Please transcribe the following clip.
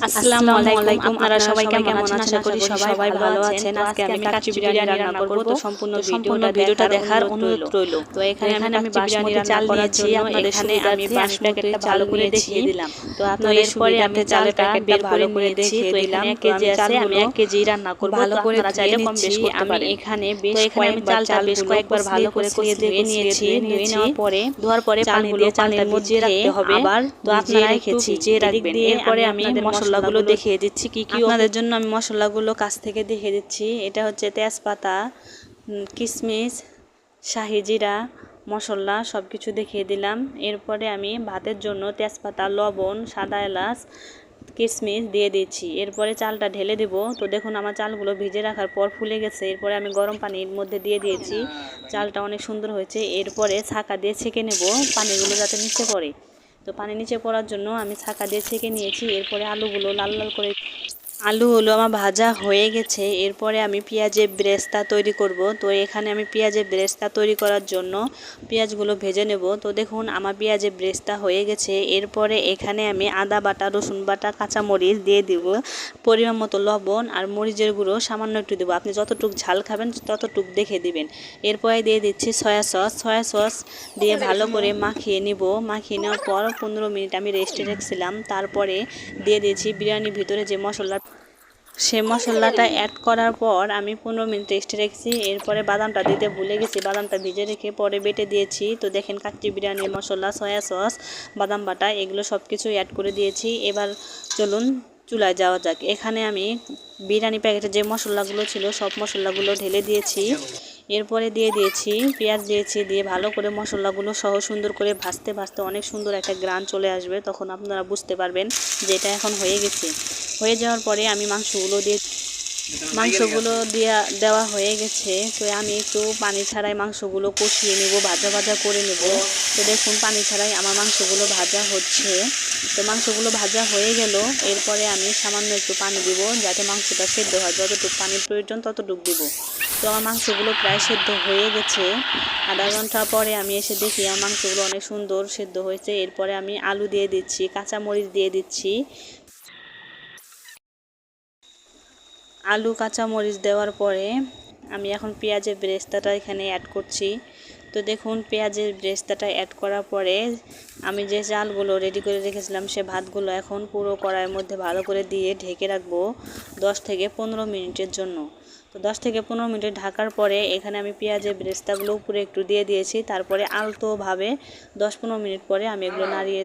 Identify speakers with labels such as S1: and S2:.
S1: আসসালামু আলাইকুম। আপনারা সবাই কেমন আছেন? আশা করি সবাই ভালো আছেন। আজকে আমি কাচ্চি বিরিয়ানি রান্না করব। তো সম্পূর্ণ ভিডিওটা দেখার অনুরোধ রইল। তো এখানে আমি বাসমতি চাল নিয়েছি। আপনাদের সুবিধার্থে আমি প্যাকেটটা ভালো করে দেখিয়ে দিলাম। তো আপনাদের সুবিধার্থে চালের প্যাকেটটা ভালো করে দেখিয়ে দিলাম। 1 কেজি আছে, আমি 1 কেজি রান্না করব। তো আপনারা চাইলে কম বেশ করতে পারেন। এখানে বেশ কয়েকবার চালটা ভালো করে ধুয়ে নিয়েছি। ধুয়ে নেওয়ার পরে ধোয়ার পরে পানি দিয়ে চালের মধ্যে রাখতে হবে। আবার তো আপনারা একটু ভিজিয়ে রাখবেন। এরপরে আমি মশলাগুলো দেখিয়ে দিচ্ছি কি আপনাদের জন্য আমি মশলাগুলো কাছ থেকে দেখিয়ে দিচ্ছি। এটা হচ্ছে তেজপাতা, কিশমিশ, শাহি জিরা মশলা সব কিছু দেখিয়ে দিলাম। এরপরে আমি ভাতের জন্য তেজপাতা, লবণ, সাদা এলাচ, কিশমিশ দিয়ে দিচ্ছি। এরপরে চালটা ঢেলে দেব। তো দেখুন আমার চালগুলো ভিজে রাখার পর ফুলে গেছে। এরপরে আমি গরম পানির মধ্যে দিয়ে দিয়েছি। চালটা অনেক সুন্দর হয়েছে। এরপরে ছাঁকা দিয়ে ছেঁকে নেব পানিগুলো যাতে নিচে পড়ে। তো পানি নিচে পড়ার জন্য আমি ছাঁকা দিয়ে ছেঁকে নিয়েছি। এরপরে আলুগুলো লাল লাল করে আলুগুলো আমার ভাজা হয়ে গেছে। এরপরে আমি পেঁয়াজের ব্রেস্তা তৈরি করব। তো এখানে আমি পেঁয়াজের ব্রেস্তা তৈরি করার জন্য পেঁয়াজগুলো ভেজে নেব। তো দেখুন আমার পেঁয়াজের ব্রেস্তা হয়ে গেছে। এরপরে এখানে আমি আদা বাটা, রসুন বাটা, কাঁচামরিচ দিয়ে দিব, পরিমাণ মতো লবণ আর মরিচের গুঁড়ো সামান্য একটু দেবো। আপনি যতটুকু ঝাল খাবেন ততটুকু দেখে দিবেন। এরপরে দিয়ে দিচ্ছি সয়া সস দিয়ে ভালো করে মাখিয়ে নিব। মাখিয়ে নেওয়ার পর 15 মিনিট আমি রেস্টে রেখেছিলাম। তারপরে দিয়ে দিয়েছি বিরিয়ানির ভিতরে যে সে মশলাটা অ্যাড করার পর আমি 15 মিনিট রেস্টে রেখেছি। এরপরে বাদামটা দিতে ভুলে গেছি, বাদামটা ভিজে রেখে পরে বেটে দিয়েছি। তো দেখেন কাচ্চি বিরিয়ানির মশলা, সয়া সস, বাদাম বাটা এগুলো সব কিছু অ্যাড করে দিয়েছি। এবার চলুন চুলায় যাওয়া যাক। এখানে আমি বিরিয়ানি প্যাকেটে যে মশলাগুলো ছিল সব মশলাগুলো ঢেলে দিয়েছি। এরপরে দিয়ে দিয়েছি পেঁয়াজ দিয়েছি, দিয়ে ভালো করে মশলাগুলো সহ সুন্দর করে ভাজতে অনেক সুন্দর একটা গ্রান চলে আসবে। তখন আপনারা বুঝতে পারবেন যে এটা এখন হয়ে গেছে। হয়ে যাওয়ার পরে আমি মাংসগুলো দেওয়া হয়ে গেছে। তো আমি একটু পানি ছাড়াই মাংসগুলো কষিয়ে নেব, ভাজা করে নেব। তো দেখুন পানি ছাড়াই আমার মাংসগুলো ভাজা হচ্ছে। তো মাংসগুলো ভাজা হয়ে গেল। এরপরে আমি সামান্য একটু পানি দিব যাতে মাংসটা সেদ্ধ হয়। যতটুকু পানির প্রয়োজন ততটুকু দিব। তো আমার মাংসগুলো প্রায় সেদ্ধ হয়ে গেছে। আধা ঘন্টা পরে আমি এসে দেখি আমার মাংসগুলো অনেক সুন্দর সেদ্ধ হয়েছে। এরপরে আমি আলু দিয়ে দিচ্ছি, কাঁচামরিচ দিয়ে দিচ্ছি। আলু কাঁচামরিচ দেওয়ার পরে আমি এখন পেঁয়াজের ব্রেস্তাটা এখানে অ্যাড করছি। তো দেখুন পেঁয়াজের ব্রেস্তাটা অ্যাড করার পরে আমি যে চালগুলো রেডি করে রেখেছিলাম সে ভাতগুলো এখন পুরো কড়াইয়ের মধ্যে ভালো করে দিয়ে ঢেকে রাখবো 10 থেকে 15 মিনিটের জন্য। তো 10 থেকে 15 মিনিট ঢাকার পরে এখানে আমি পেঁয়াজের ব্রেস্তাগুলো উপরে একটু দিয়ে দিয়েছি। তারপরে আলতোভাবে 10-15 মিনিট পরে আমি এগুলো নাড়িয়ে